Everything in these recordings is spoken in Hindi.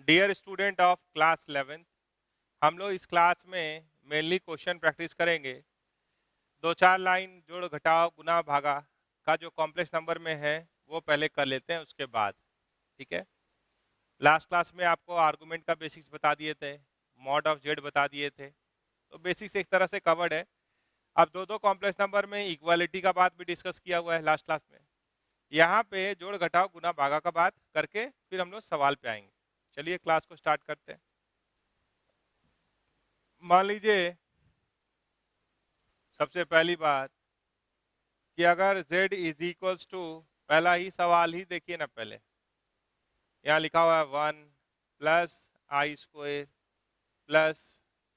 डियर स्टूडेंट ऑफ क्लास 11, हम लोग इस क्लास में मेनली क्वेश्चन प्रैक्टिस करेंगे। दो चार लाइन जोड़ घटाव गुना भागा का जो कॉम्प्लेक्स नंबर में है वो पहले कर लेते हैं, उसके बाद ठीक है। लास्ट क्लास में आपको आर्गुमेंट का बेसिक्स बता दिए थे, मॉड ऑफ जेड बता दिए थे, तो बेसिक्स एक तरह से कवर्ड है। अब दो दो कॉम्प्लेक्स नंबर में इक्वालिटी का बात भी डिस्कस किया हुआ है लास्ट क्लास में। यहाँ पे जोड़ घटाव गुना भागा का बात करके फिर हम लोग सवाल पे आएंगे। चलिए क्लास को स्टार्ट करते हैं। मान लीजिए सबसे पहली बात कि अगर z इज इक्वल्स टू, पहला ही सवाल ही देखिए ना, पहले यहाँ लिखा हुआ है 1 plus i square plus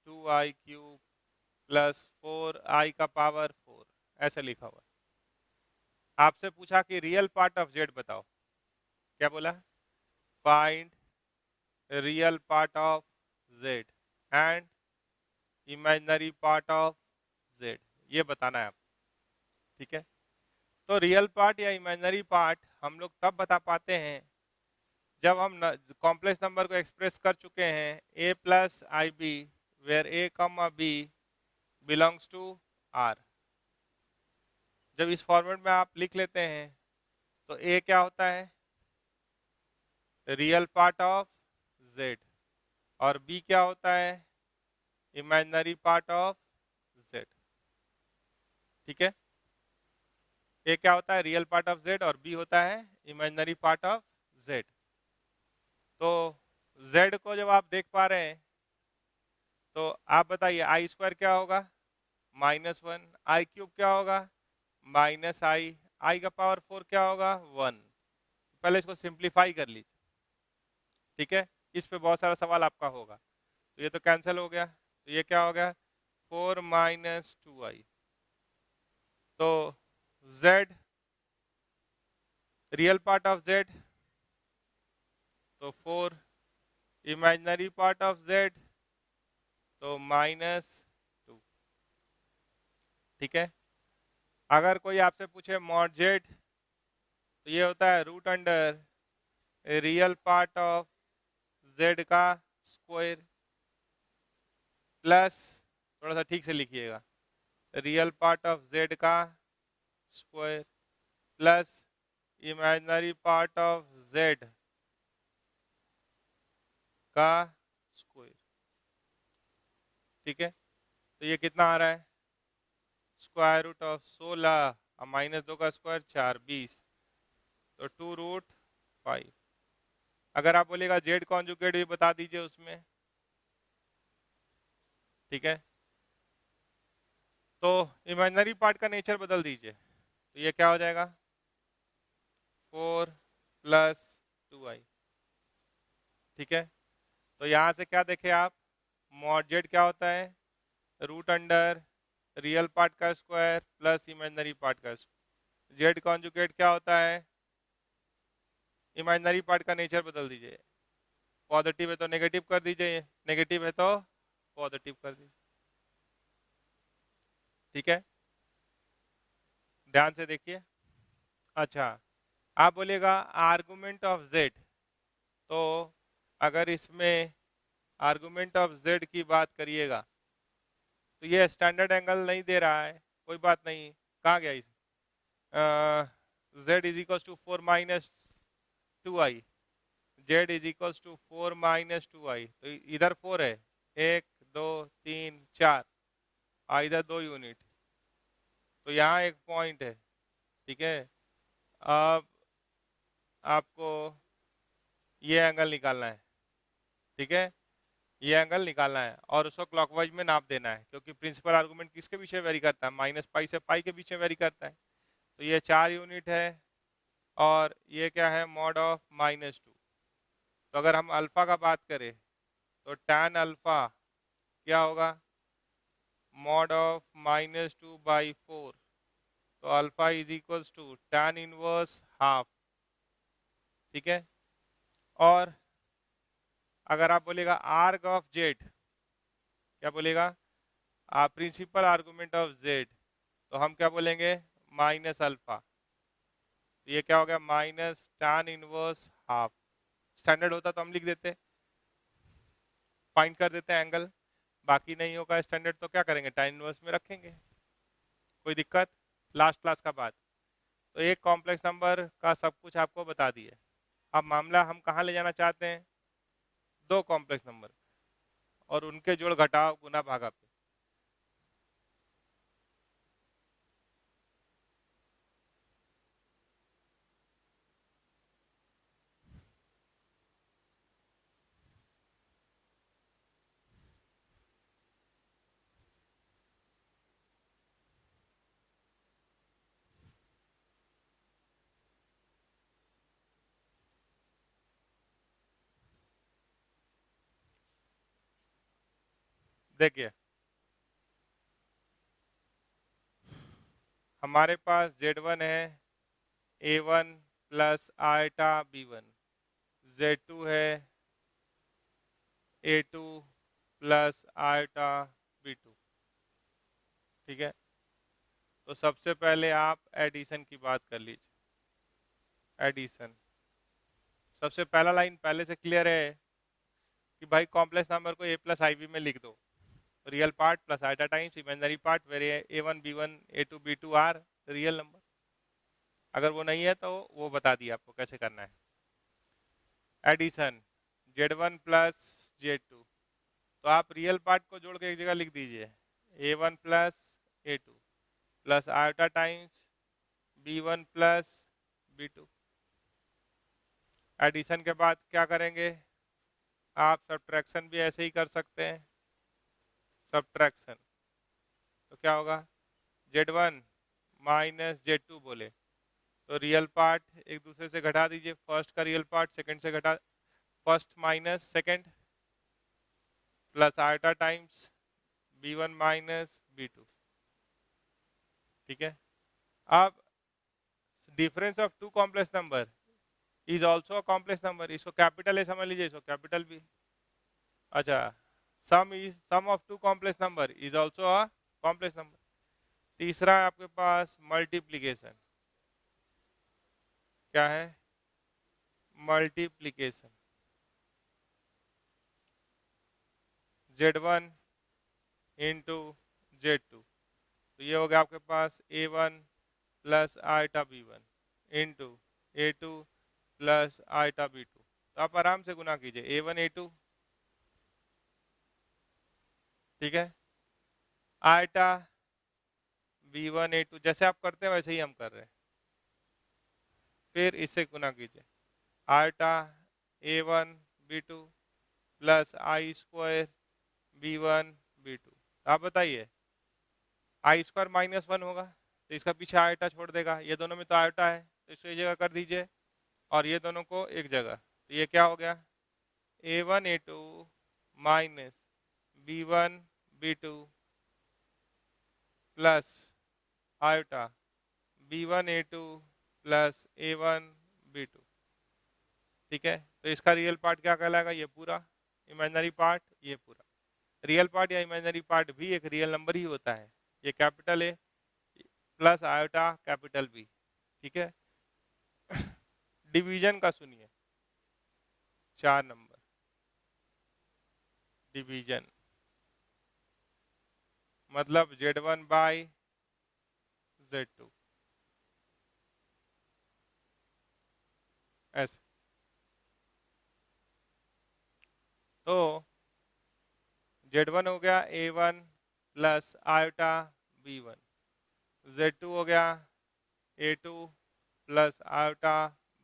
2i³ plus 4i का पावर 4, ऐसे लिखा हुआ है। आपसे पूछा कि रियल पार्ट ऑफ z बताओ, क्या बोला? Find real part of z and imaginary part of z, ये बताना है आपको, ठीक है। तो रियल पार्ट या इमेजिनरी पार्ट हम लोग तब बता पाते हैं जब हम कॉम्प्लेक्स नंबर को एक्सप्रेस कर चुके हैं a plus I b, where a comma b belongs to r। जब इस फॉर्मेट में आप लिख लेते हैं तो a क्या होता है? रियल पार्ट ऑफ z, और b क्या होता है? इमेजिनरी पार्ट ऑफ z, ठीक है। a क्या होता है? रियल पार्ट ऑफ z, और b होता है इमेजिनरी पार्ट ऑफ z। तो z को जब आप देख पा रहे हैं तो आप बताइए आई स्क्वायर क्या होगा? -1। i³ क्या होगा? -i। i का पावर 4 क्या होगा? 1। पहले इसको सिंप्लीफाई कर लीजिए, ठीक है। इस पे बहुत सारा सवाल आपका होगा। तो ये तो कैंसिल हो गया, तो ये क्या हो गया? 4 माइनस 2i। तो z real part of z, तो 4, इमेजिनरी पार्ट ऑफ z तो -2, ठीक है। अगर कोई आपसे पूछे मॉड z, तो ये होता है root under real part of z का स्क्वायर प्लस, थोड़ा सा ठीक से लिखिएगा, रियल पार्ट ऑफ z का square plus imaginary part of z का स्क्वायर, ठीक है। तो ये कितना आ रहा है? स्क्वायर रूट ऑफ 16 और -2 का स्क्वायर 4, 20, तो 2√5। अगर आप बोलेगा जेड कॉन्जुगेट भी बता दीजिए उसमें, ठीक है। तो इमेजिनरी पार्ट का नेचर बदल दीजिए, तो ये क्या हो जाएगा? 4 प्लस 2i, ठीक है। तो यहाँ से क्या देखे आप? मॉड जेड क्या होता है? रूट अंडर रियल पार्ट का स्क्वायर प्लस इमेजिनरी पार्ट का स्क्वायर। जेड कॉन्जुगेट क्या होता है? इमेजिनरी पार्ट का नेचर बदल दीजिए, पॉजिटिव है तो नेगेटिव कर दीजिए, नेगेटिव है तो पॉजिटिव कर दीजिए, ठीक है। ध्यान से देखिए। अच्छा, आप बोलिएगा आर्गुमेंट ऑफ जेड, तो अगर इसमें आर्गुमेंट ऑफ जेड की बात करिएगा तो ये स्टैंडर्ड एंगल नहीं दे रहा है, कोई बात नहीं। कहाँ गया इस z is equal to 4 minus 2i, z is equal to 4 minus 2i, तो इधर 4 है, 1 2 3 4, और इधर 2 यूनिट, तो यहाँ एक पॉइंट है, ठीक है। अब आपको ये एंगल निकालना है, ठीक है, ये एंगल निकालना है और उसको क्लॉकवाइज में नाप देना है, क्योंकि प्रिंसिपल आर्गुमेंट किसके पीछे वेरी करता है? -पाई से पाई के पीछे वेरी करता है। तो ये 4 यूनिट है, और ये क्या है? Mod of -2। तो अगर हम अल्फा का बात करें तो tan अल्फा क्या होगा? मॉड ऑफ -2/4, तो alpha is equals to tan inverse half, ठीक है। और अगर आप बोलेगा आर्ग ऑफ जेड, क्या बोलेगा? प्रिंसिपल आर्गुमेंट ऑफ जेड, तो हम क्या बोलेंगे? माइनस अल्फा, तो ये क्या हो गया? -tan inverse half. स्टैंडर्ड होता तो हम लिख देते फाइंड कर देते हैं एंगल, बाकी नहीं होगा स्टैंडर्ड तो क्या करेंगे, tan इनवर्स में रखेंगे। कोई दिक्कत? लास्ट क्लास का बात। तो एक कॉम्प्लेक्स नंबर का सब कुछ आपको बता दिए। अब मामला हम कहाँ ले जाना चाहते हैं, दो कॉम्प्लेक्स नंबर और उनके जोड़ घटाव गुना भागा पे। देखिए हमारे पास Z1 है A1 plus eta B1, Z2 है A2 प्लस आयटा B2। ठीक है, तो सबसे पहले आप एडिशन की बात कर लीजिए। एडिशन, सबसे पहला लाइन पहले से क्लियर है कि भाई कॉम्प्लेक्स नंबर को a प्लस आई बी में लिख दो, real part plus iota times imaginary part, where A1 B1 A2 B2 are real number. अगर वो नहीं है तो वो बता दिया आपको कैसे करना है। एडिशन Z1 प्लस Z2, तो आप रियल पार्ट को जोड़ के एक जगह लिख दीजिए, A1 plus A2 plus iota times B1 plus B2। Addition के बाद क्या करेंगे आप, सब्ट्रैक्शन भी ऐसे ही कर सकते हैं। सब्ट्रैक्शन तो क्या होगा, Z1 माइनस Z2 बोले तो रियल पार्ट एक दूसरे से घटा दीजिए, फर्स्ट का रियल पार्ट सेकंड से घटा, first minus second plus iota times B1 minus B2। ठीक है, अब difference of two complex number is also a complex number, इसको कैपिटल ए समझ लीजिए, इसको कैपिटल बी। अच्छा, sum of two complex number is also a complex number. तीसरा है आपके पास मल्टीप्लीकेशन। क्या है, मल्टीप्लीकेशन। Z1 इंटू Z2, तो ये हो गया आपके पास A1 plus iota B1 into A2 plus iota B2। तो आप आराम से गुना कीजिए, A1 A2, ठीक है, आइटा B1 A2, जैसे आप करते हैं वैसे ही हम कर रहे हैं। फिर इससे गुना कीजिए, iota A1 B2 plus i square B1 B2। आप बताइए, आई स्क्वायर -1 होगा तो इसका पीछे आयोटा छोड़ देगा, ये दोनों में तो आयोटा है तो इसको एक जगह कर दीजिए और ये दोनों को एक जगह, तो ये क्या हो गया, A1 A2 minus B1 B2 plus iota B1 A2 plus A1 B2। ठीक है, तो इसका रियल पार्ट क्या कहलाएगा, ये पूरा, इमेजिनरी पार्ट ये पूरा। रियल पार्ट या इमेजिनरी पार्ट भी एक रियल नंबर ही होता है, ये capital A plus iota capital B. ठीक है, डिवीजन का सुनिए, 4 नंबर डिवीजन मतलब Z1 बाई Z2 ऐसे। तो Z1 हो गया A1 plus iota B1, Z2 हो गया A2 प्लस आयोटा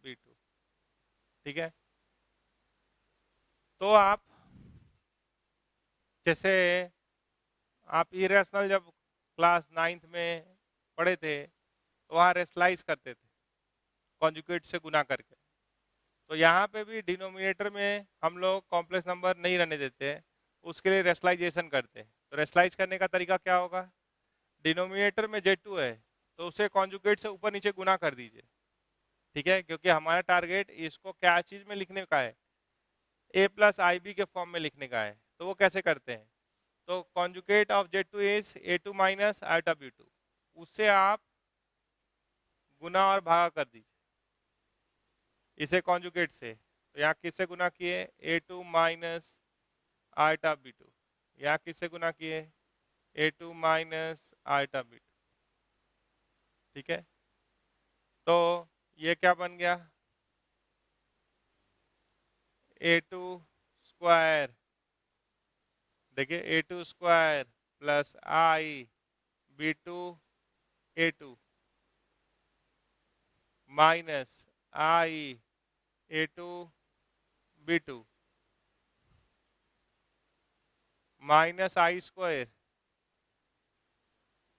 B2। ठीक है, तो आप जैसे आप इरेशनल जब क्लास 9th में पढ़े थे तो वहाँ रेशलाइज करते थे कॉन्जुगेट से गुना करके, तो यहाँ पे भी डिनोमिनेटर में हम लोग कॉम्प्लेक्स नंबर नहीं रहने देते हैं, उसके लिए रेशलाइजेशन करते हैं। तो रेशलाइज करने का तरीका क्या होगा, डिनोमिनेटर में Z2 है तो उसे कॉन्जुगेट से ऊपर नीचे गुना कर दीजिए। ठीक है, क्योंकि हमारा टारगेट इसको क्या चीज़ में लिखने का है, A प्लस आई बी के फॉर्म में लिखने का है। तो वो कैसे करते हैं, तो conjugate of Z2 is A2 minus iota B2, उससे आप गुना और भागा कर दीजिए इसे कॉन्जुगेट से। तो यहाँ किससे गुना किए, A2 माइनस आल्टा B2, यहाँ किससे गुना किए, A2 माइनस आल्टा B2, ठीक है। तो ये क्या बन गया, A2 स्क्वायर, देखिए A2 square plus i B2 A2 minus i A2 B2 minus i square.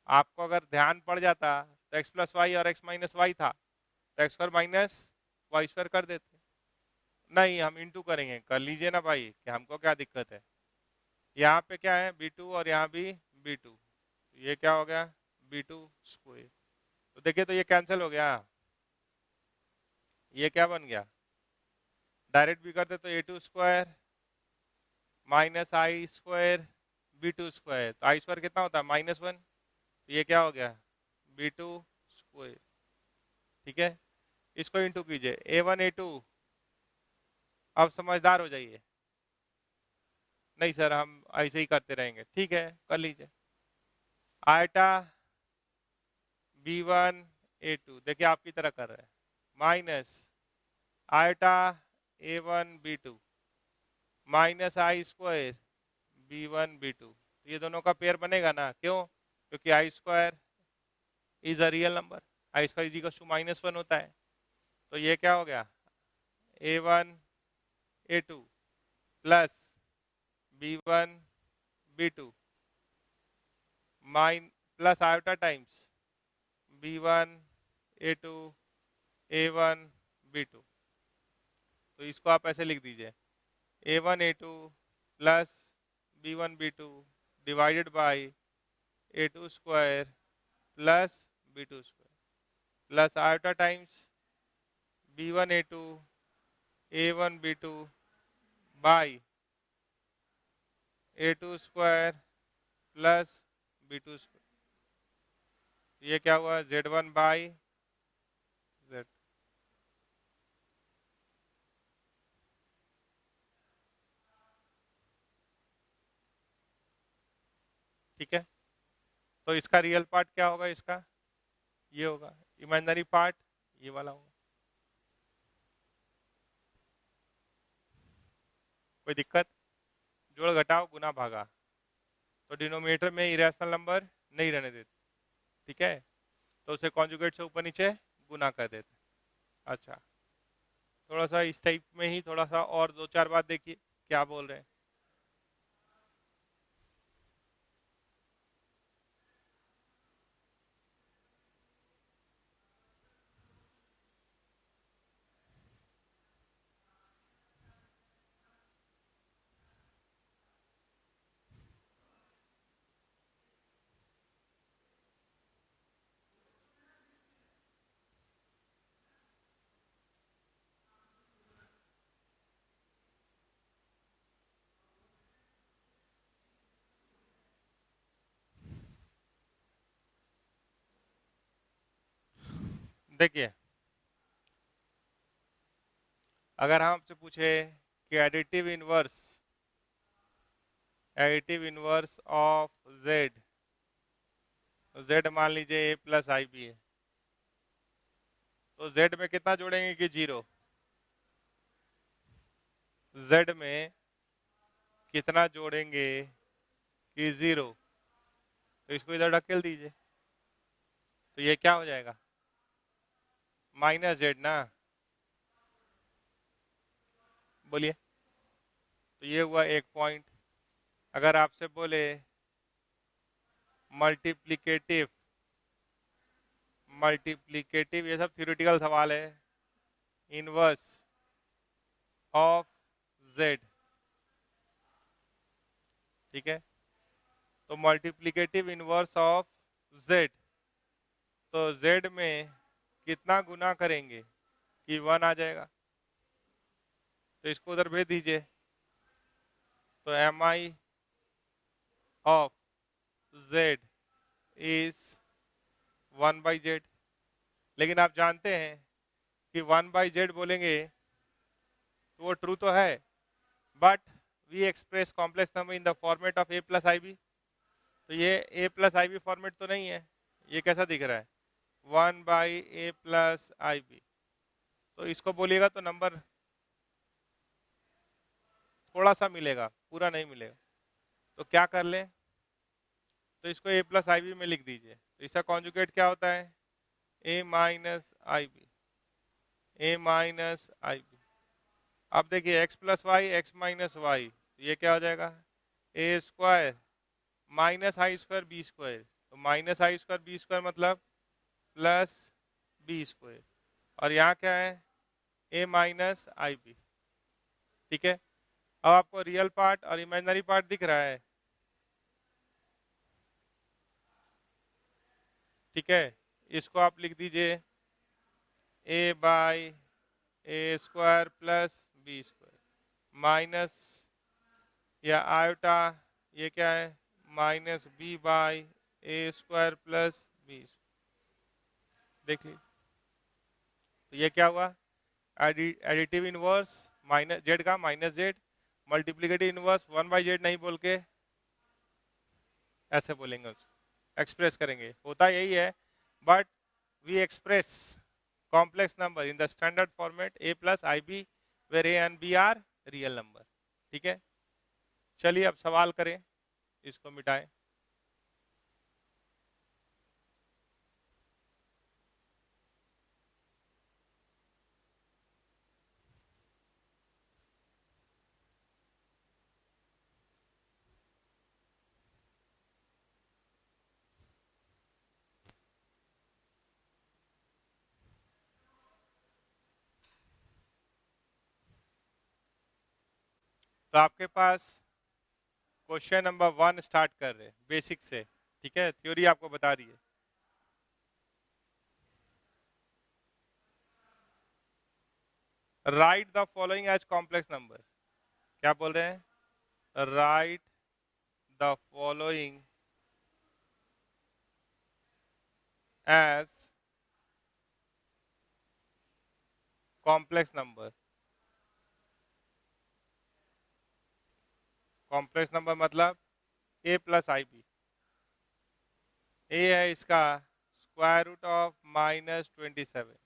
आपको अगर ध्यान पड़ जाता तो x प्लस वाई और x माइनस वाई था, तो x square minus y square कर देते। नहीं, हम इंटू करेंगे, कर लीजिए ना भाई, कि हमको क्या दिक्कत है। यहाँ पे क्या है B2 और यहाँ भी B2, ये क्या हो गया B2 स्क्वायर। तो देखिए तो ये कैंसिल हो गया, ये क्या बन गया, डायरेक्ट भी करते तो A2 square minus i square B2 square, तो आई स्क्वायर कितना होता है -1, तो ये क्या हो गया B2 स्क्वायर, ठीक है। इसको इंटू कीजिए A1 A2, अब समझदार हो जाइए। नहीं सर हम ऐसे ही करते रहेंगे, ठीक है कर लीजिए। आयटा B1 A2, देखिए आपकी तरह कर रहे हैं, minus iota A1 B2 minus i square B1 B2, ये दोनों का पेयर बनेगा ना, क्यों, क्योंकि i square is a real number, i square is equal to -1 होता है। तो ये क्या हो गया A1 A2 plus B1 B2 mine plus iota times B1 A2 A1 B2, तो इसको आप ऐसे लिख दीजिए A1 A2 plus B1 B2 divided by A2 square plus B2 square plus iota times B1 A2 A1 B2 by A2 square plus B2 square, ये क्या हुआ Z1 बाई Z, ठीक है। तो इसका रियल पार्ट क्या होगा, इसका ये होगा, इमेजिनरी पार्ट ये वाला होगा। कोई दिक्कत, जोड़ घटाओ गुना भागा, तो डिनोमिनेटर में इरेशनल नंबर नहीं रहने देते, ठीक है, तो उसे कॉन्जुगेट से ऊपर नीचे गुना कर देते। अच्छा, थोड़ा सा इस टाइप में ही थोड़ा सा और दो चार बात देखिए क्या बोल रहे हैं। देखिए अगर हम आपसे पूछे कि additive inverse of Z, Z मान लीजिए ए प्लस आई बी है, तो जेड में कितना जोड़ेंगे कि 0, जेड में कितना जोड़ेंगे कि 0, तो इसको इधर ढकेल दीजिए, तो ये क्या हो जाएगा -Z ना, बोलिए। तो ये हुआ एक पॉइंट। अगर आपसे बोले मल्टीप्लिकेटिव, मल्टीप्लिकेटिव ये सब थ्योरेटिकल सवाल है, इनवर्स ऑफ जेड, ठीक है, तो मल्टीप्लिकेटिव इनवर्स ऑफ जेड, तो जेड में कितना गुना करेंगे कि 1 आ जाएगा, तो इसको उधर भेज दीजिए, तो MI of Z is 1/Z, लेकिन आप जानते हैं कि 1/Z बोलेंगे तो वो ट्रू तो है, but we express complex number in the format of a plus I B, तो ये a plus I b format तो नहीं है, ये कैसा दिख रहा है 1/a+ib, तो इसको बोलिएगा तो नंबर थोड़ा सा मिलेगा, पूरा नहीं मिलेगा। तो क्या कर लें, तो इसको a प्लस आई बी में लिख दीजिए, तो इसका कॉन्जुगेट क्या होता है a minus i b, a minus i b. अब देखिए x plus y x minus y, ये क्या हो जाएगा a square minus i square b square, तो minus i square b square मतलब प्लस बी स्क्वायर, और यहाँ क्या है ए माइनस आई बी। ठीक है, अब आपको रियल पार्ट और इमेजिनरी पार्ट दिख रहा है। ठीक है, इसको आप लिख दीजिए a by a square plus b square minus या आयोटा, ये क्या है minus b by a square plus b. देख लीजिए, तो ये क्या हुआ एडिटिव इनवर्स माइनस जेड का minus z, multiplicative inverse 1/z नहीं बोल के ऐसे बोलेंगे, उसको एक्सप्रेस करेंगे, होता यही है। But we express complex number in the standard format a plus I b where a and b are real number. ठीक है, चलिए अब सवाल करें, इसको मिटाएं। तो आपके पास क्वेश्चन नंबर 1 स्टार्ट कर रहे हैं बेसिक से। ठीक है, थ्योरी आपको बता दी है। Write the following as complex number, क्या बोल रहे हैं write the following as complex number. Complex number मतलब a plus I b, a है इसका स्क्वायर रूट ऑफ -27,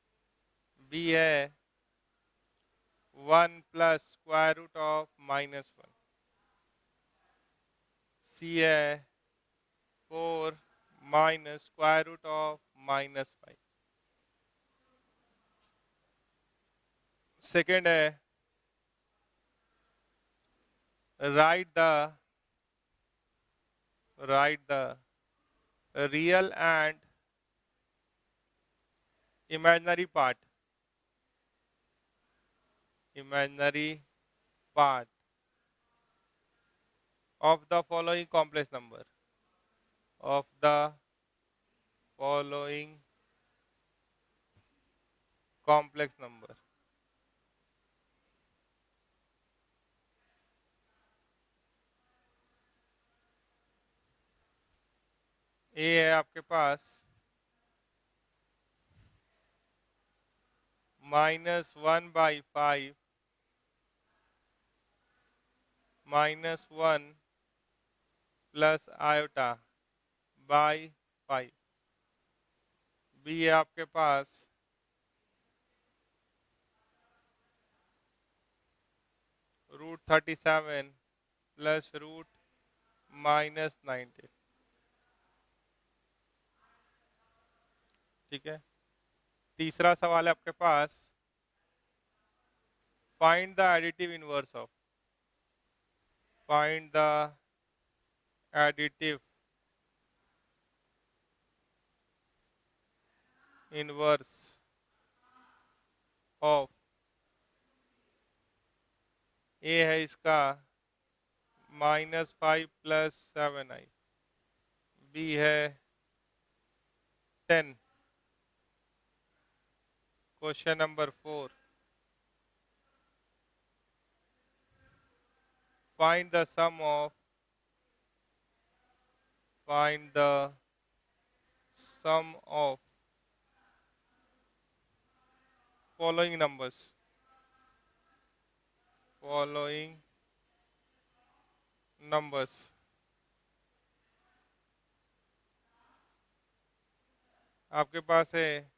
बी है 1 plus square root of -1, c है 4 minus square root of -5। Second है write the real and imaginary part of the following complex number, of the following complex number। ए है आपके पास -1/5 -1 प्लस आयोटा बाई 5, बी है आपके पास √37 प्लस √-19। ठीक है, तीसरा सवाल है आपके पास find the additive inverse of, find the additive inverse of, a है इसका -5 प्लस 7i, बी है 10। Question number 4 find the sum of, find the sum of following numbers, following numbers. आपके पास है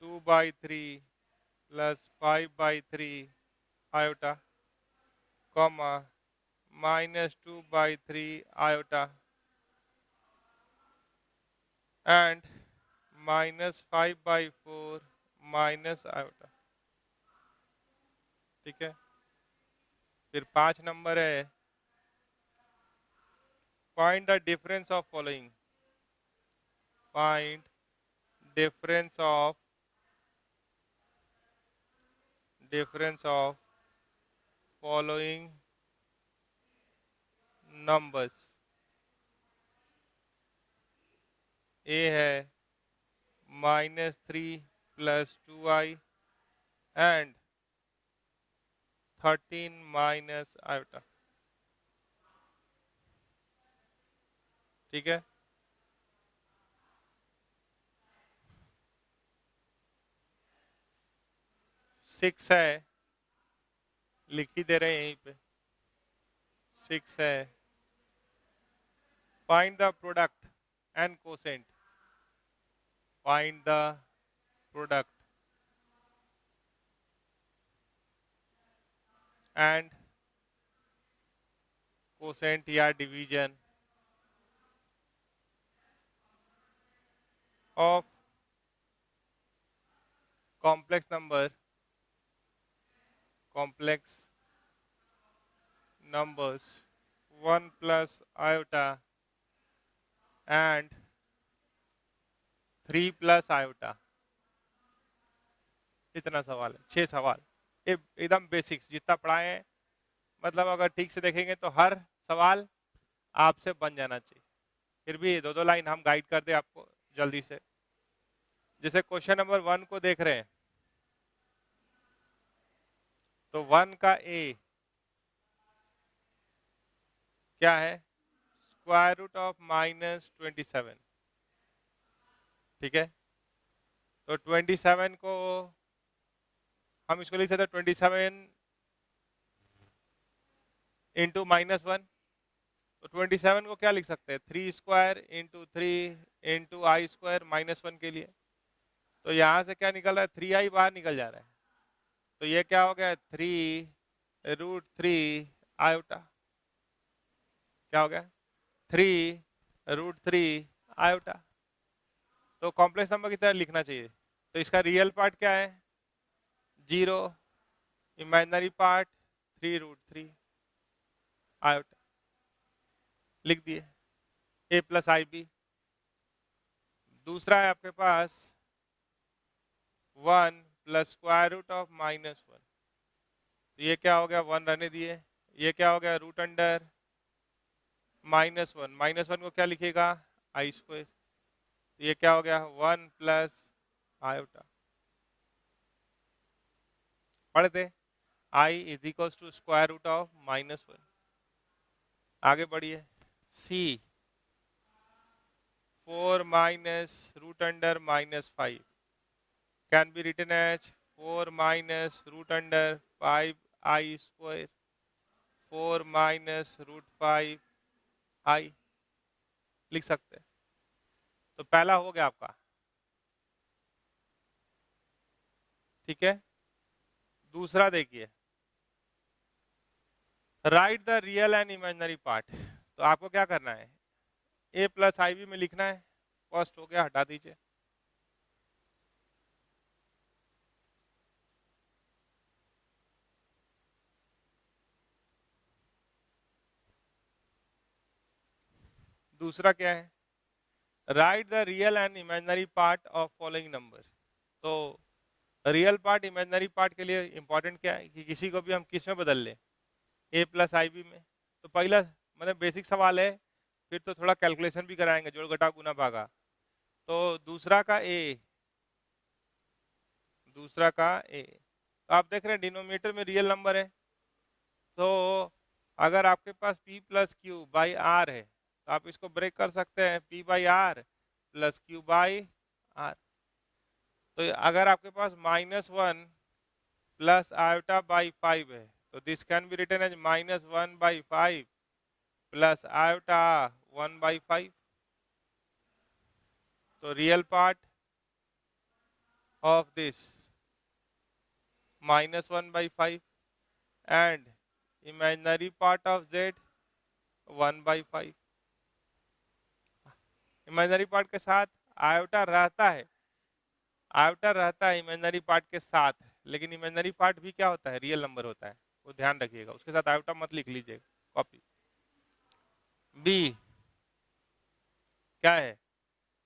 2/3 plus 5/3 iota, comma -2/3 iota and -5/4 minus iota. ठीक है, फिर 5 नंबर है, find the difference of following, find difference of following numbers. ए है -3 plus 2i and 13 minus iota. ठीक है, सिक्स है, लिख ही दे रहे हैं यहीं पे, 6 है, find the product and quotient, find the product and quotient या division of complex numbers 1 plus iota and 3 plus iota. इतना सवाल है, 6 सवाल, एकदम बेसिक्स जितना पढ़ाए हैं, मतलब अगर ठीक से देखेंगे तो हर सवाल आपसे बन जाना चाहिए। फिर भी दो लाइन हम गाइड कर दे आपको जल्दी से। जैसे क्वेश्चन नंबर 1 को देख रहे हैं, तो 1 का ए क्या है, स्क्वायर रूट ऑफ -27। ठीक है, तो 27 को हम इसको लिख सकते हैं 27 इंटू -1। तो 27 को क्या लिख सकते हैं, 3 स्क्वायर इंटू 3 इंटू आई स्क्वायर -1 के लिए। तो यहाँ से क्या निकल रहा है, 3i बाहर निकल जा रहा है, तो ये क्या हो गया, 3√3 आयोटा। क्या हो गया, 3√3 आयोटा। तो कॉम्प्लेक्स नंबर की तरह लिखना चाहिए। तो इसका रियल पार्ट क्या है, 0, इमेजिनरी पार्ट 3√3 आयोटा, लिख दिए, a प्लस IB। दूसरा है आपके पास 1 प्लस स्क्वायर रूट ऑफ -1। तो ये क्या हो गया, 1 रहने दिए, ये क्या हो गया, रूट अंडर -1, -1 को क्या लिखेगा, आई स्क्वायर। तो ये क्या हो गया, 1 प्लस आयोटा। पढ़ते, i is equal to square root of -1। आगे बढ़िए, c 4 minus root under -5 can be written as 4 minus root under 5i square, 4 minus √5 i लिख सकते हैं। तो पहला हो गया आपका। ठीक है, दूसरा देखिए, right the real and imaginary part. तो आपको क्या करना है, a प्लस IB में लिखना है। फर्स्ट हो गया, हटा दीजिए। दूसरा क्या है, write the real and imaginary part of following number. तो रियल पार्ट इमेजिनरी पार्ट के लिए इंपॉर्टेंट क्या है कि किसी को भी हम किस में बदल लें, a प्लस IB में। तो पहला मतलब बेसिक सवाल है, फिर तो थोड़ा कैलकुलेशन भी कराएंगे, जोड़ घटा गुना भागा। तो दूसरा का a, तो आप देख रहे हैं डिनोमिनेटर में रियल नंबर है, तो अगर आपके पास p plus q by r है, तो आप इसको ब्रेक कर सकते हैं, p by r plus q by r. तो अगर आपके पास -1 प्लस आयोटा बाई 5 है, तो this can be written as -1/5 plus iota 1/5, तो real part of this -1/5 and imaginary part of z 1/5। Imaginary part के साथ आयोटा रहता है इमेजिनरी पार्ट के साथ, लेकिन इमेजिनरी पार्ट भी क्या होता है, रियल नंबर होता है, वो ध्यान रखिएगा, उसके साथ आयोटा मत लिख लीजिएगा, कॉपी। बी क्या है,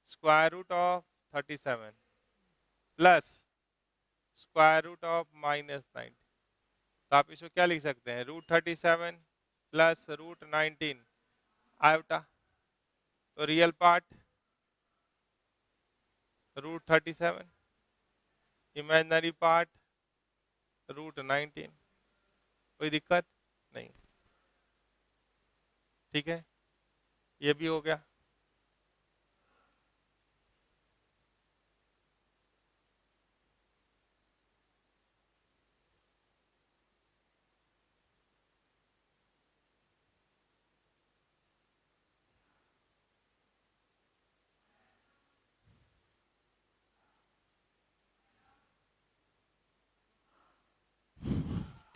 square root of 37 plus square root of -90, तो आप इसको क्या लिख सकते हैं, √37 प्लस √19 आयोटा, तो रियल पार्ट √37, इमेजिनरी पार्ट √19, कोई दिक्कत नहीं, ठीक है, ये भी हो गया।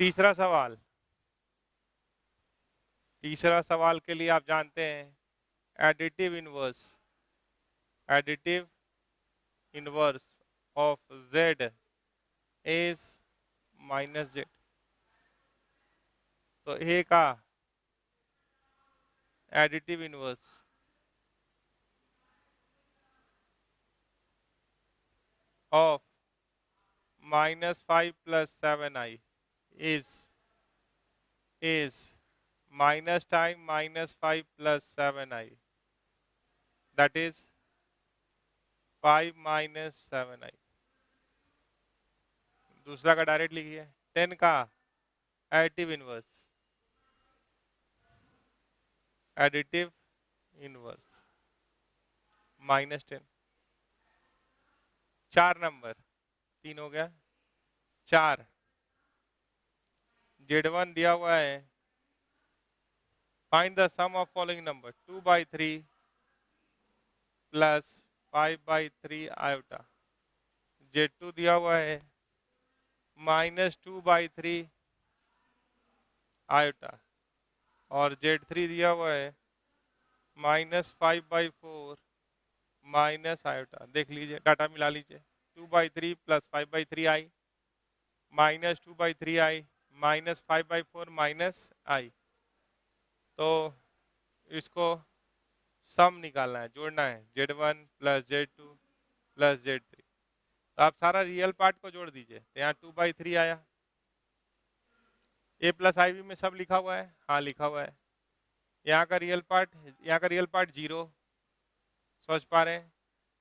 तीसरा सवाल, तीसरा सवाल के लिए आप जानते हैं additive inverse of z is -z, तो a का additive inverse of -5 + 7i is minus time -5 + 7i, that is 5 - 7i। दूसरा का डायरेक्ट लिखिए, 10 का एडिटिव इनवर्स -10, 4 नंबर, 3 हो गया, 4 Z1 दिया हुआ है, find the sum of following number 2/3 plus 5/3 iota, Z2 दिया हुआ है -2/3 आयोटा, और Z3 दिया हुआ है -5/4 माइनस आयोटा। देख लीजिए, डाटा मिला लीजिए, 2/3 प्लस 5/3 आई -2/3 आई -5/4 -i, तो इसको सम निकालना है, जोड़ना है, Z1 plus Z2 plus Z3, तो आप सारा रियल पार्ट को जोड़ दीजिए, तो यहाँ 2/3 आया, a प्लस i में सब लिखा हुआ है, हाँ लिखा हुआ है, यहाँ का रियल पार्ट 0, सोच पा रहे हैं,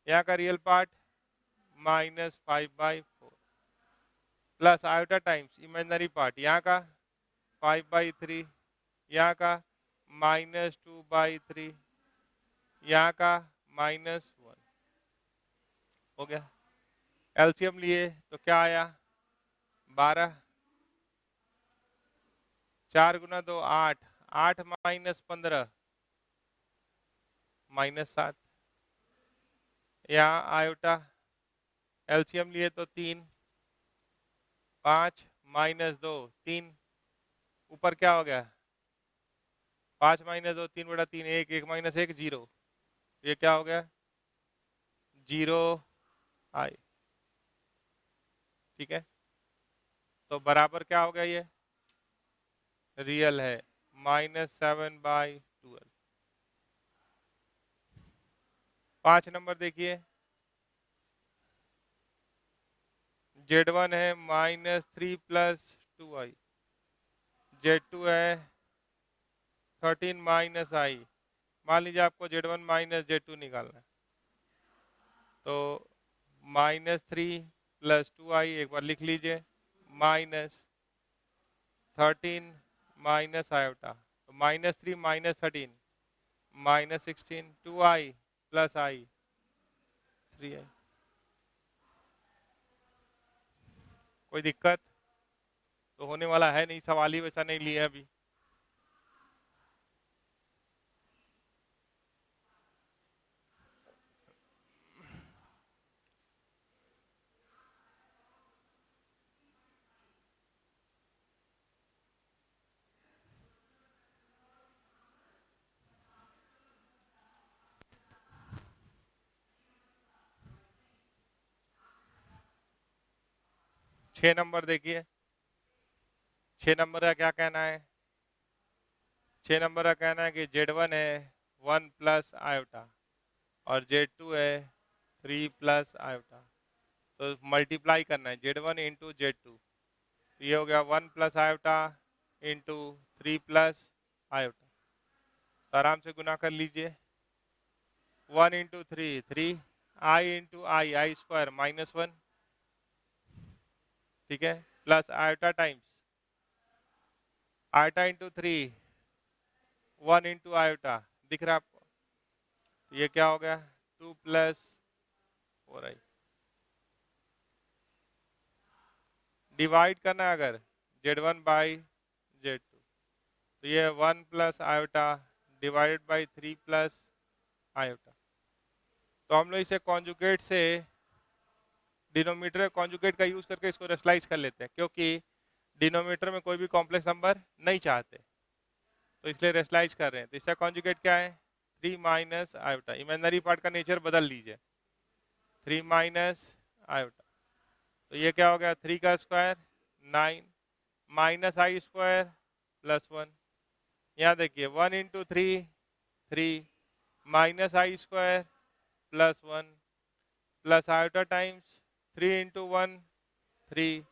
यहाँ का real part -5/4 plus iota times imaginary part, यहाँ का 5/3, यहाँ का -2/3, यहाँ का -1, हो गया। एलसीएम लिए तो क्या आया, 12, 4 × 2 8, 8 - 15 -7, यहाँ आयोटा एलसीएम लिए तो 3, 5 - 2 3, ऊपर क्या हो गया, 5 - 2 3/3, 1 1 - 1 0, ये क्या हो गया, 0i, ठीक है, तो बराबर क्या हो गया, ये रियल है, -7/12। 5 नंबर देखिए, Z1 है -3 + 2i, Z2 है 13 - i, मान लीजिए आपको Z1 - Z2 निकालना है, तो -3 + 2i एक बार लिख लीजिए, -13 माइनस आयोटा, तो -3 - 13 -16, 2i + i 3i, कोई दिक्कत तो होने वाला है नहीं, सवाल ही वैसा नहीं लिया अभी। 6 नंबर देखिए, 6 नंबर का क्या कहना है? 6 नंबर का कहना है कि Z1 है 1 प्लस आयोटा और Z2 है 3 प्लस आयोटा, तो मल्टीप्लाई करना है Z1 इंटू Z2, तो ये हो गया 1 plus iota into 3 plus iota, तो आराम से गुना कर लीजिए। 1 इंटू 3 आई इंटू आई स्क्वायर -1, ठीक है, plus iota times iota into 3 1 into iota, दिख रहा है आपको? तो ये क्या हो गया 2 प्लस 4i। डिवाइड करना है अगर Z1 बाई Z2, तो ये 1 plus iota divided by 3 plus iota, तो हम लोग इसे कॉन्जुगेट से डिनोमिनेटर कॉन्जुगेट का यूज करके इसको रेशलाइज कर लेते हैं, क्योंकि डिनोमिनेटर में कोई भी कॉम्प्लेक्स नंबर नहीं चाहते, तो इसलिए रेशलाइज कर रहे हैं। तो इसका कॉन्जुगेट क्या है 3 माइनस आयोटा, इमेजिनरी पार्ट का नेचर बदल लीजिए, 3 माइनस आयोटा, तो ये क्या हो गया 3 का square 9 minus i square plus 1, यहाँ देखिए 1 into 3 minus i square plus 1 plus iota times 3 into 1 3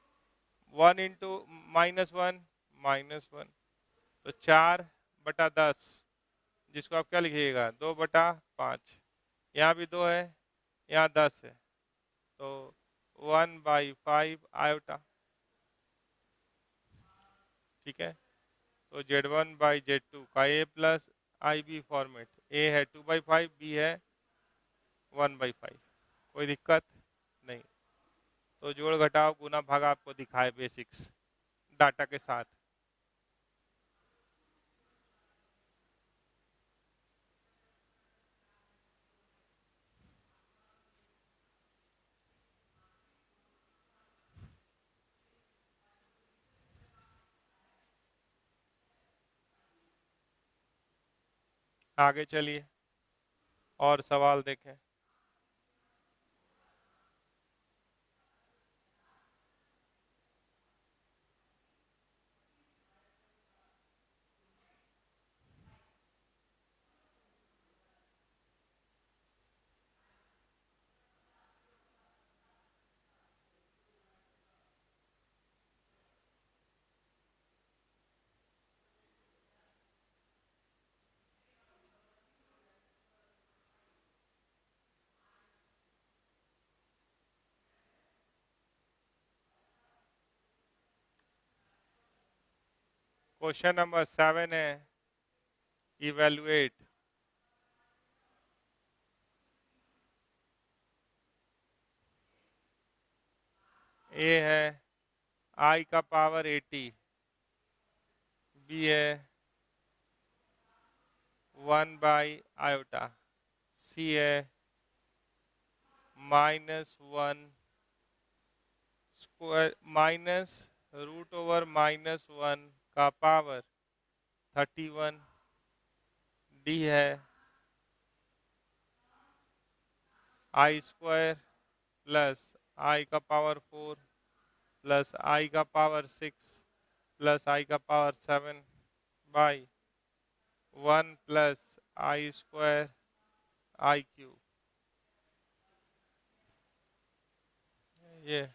1 into -1 तो 4/10, जिसको आप क्या लिखिएगा 2/5, यहाँ भी 2 है यहाँ 10 है, तो 1/5 आयोटा, ठीक है। तो Z1 बाई Z2 का A plus I b format, A है 2/5, B है 1/5, कोई दिक्कत नहीं। तो जोड़ घटाव गुना भागा आपको दिखाए बेसिक्स डाटा के साथ। आगे चलिए और सवाल देखें। क्वेश्चन नंबर 7 है इवेलुएट ए है आई का पावर 80, बी है 1 बाई आयोटा, सी है -1 स्क्वायर -√1 का पावर 31, डी है आई स्क्वायर प्लस आई का पावर 4 प्लस आई का पावर 6 प्लस आई का power 7 by 1 plus i square I cube. ये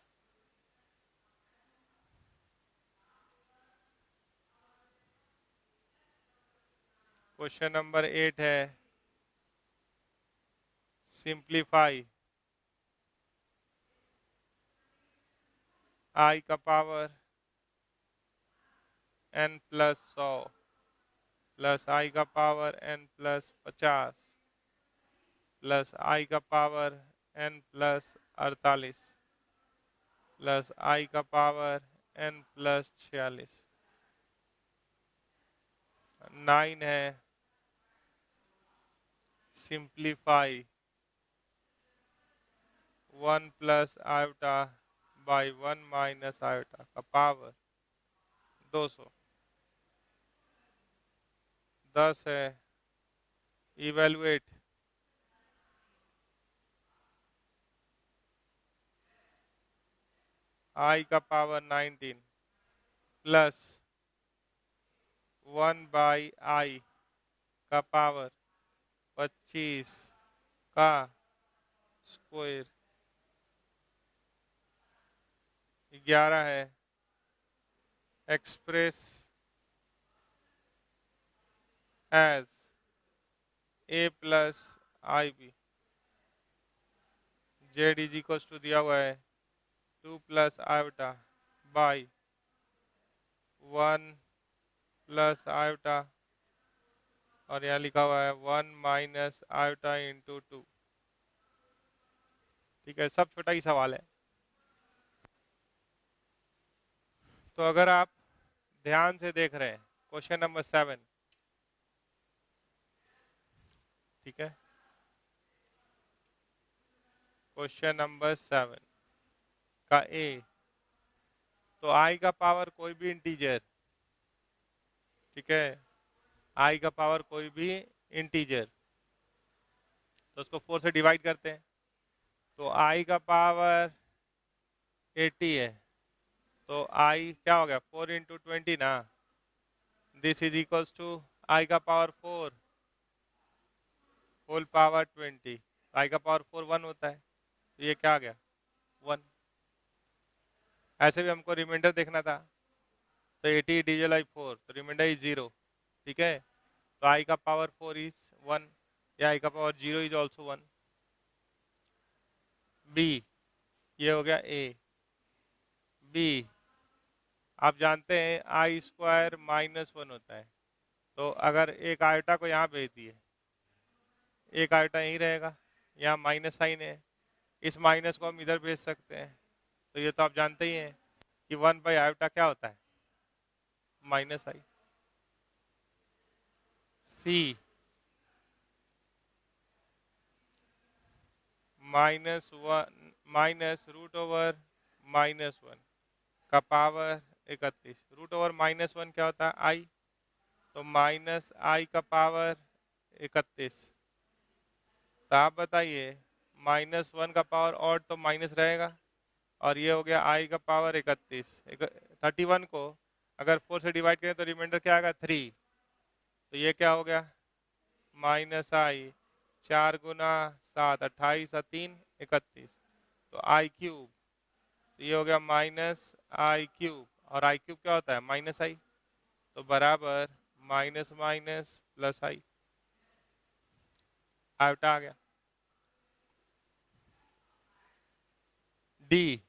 क्वेश्चन नंबर 8 है सिंप्लीफाई आई का पावर n प्लस 100 प्लस आई का पावर n प्लस 50 प्लस आई का पावर n प्लस 48 प्लस आई का पावर n प्लस 46। 9 है simplify 1 plus iota by 1 minus iota का पावर 200। 10 है इवेलुएट आई का पावर 19 प्लस 1/i का पावर 25 का स्क्वायर 11 है, express as a plus I b. Z is equal to दिया हुआ है 2 plus iota by 1 plus iota और यहाँ लिखा हुआ है 1 माइनस आयोटा इंटू 2। ठीक है, सब छोटा ही सवाल है। तो अगर आप ध्यान से देख रहे हैं क्वेश्चन नंबर 7, ठीक है, क्वेश्चन नंबर 7 का ए, तो आई का पावर कोई भी इंटीजर, ठीक है, आई का पावर कोई भी इंटीजर, तो उसको 4 से डिवाइड करते हैं, तो आई का पावर 80 है, तो आई क्या हो गया 4 इंटू 20 ना, दिस इज इक्वल्स टू आई का पावर 4 होल पावर 20, आई का पावर 4 1 होता है, तो ये क्या आ गया 1। ऐसे भी हमको रिमाइंडर देखना था, तो 80 डिविजन बाई 4, तो रिमाइंडर इज 0, ठीक है, तो आई का पावर 4 इज 1 या आई का पावर 0 इज ऑल्सो 1। बी, ये हो गया ए। बी, आप जानते हैं आई स्क्वायर -1 होता है, तो अगर एक आयोटा को यहाँ भेज दिए, एक आयोटा यहीं रहेगा, यहाँ माइनस साइन है, इस माइनस को हम इधर भेज सकते हैं, तो ये तो आप जानते ही हैं कि 1/आयोटा क्या होता है -i। C, -1 minus root over -1 का पावर 31, रूट ओवर -1 क्या होता है आई, तो -i का पावर 31। तो आप बताइए -1 का पावर और तो माइनस रहेगा, और ये हो गया आई का पावर 31। 31 को अगर 4 से डिवाइड करें तो रिमाइंडर क्या आएगा 3, तो ये क्या हो गया -i, 4 गुना 7 28 और 3 31, तो आई क्यूब, तो ये हो गया -i क्यूब, और आई क्यूब क्या होता है -i, तो बराबर माइनस माइनस प्लस आई, आयोटा आ गया। डी,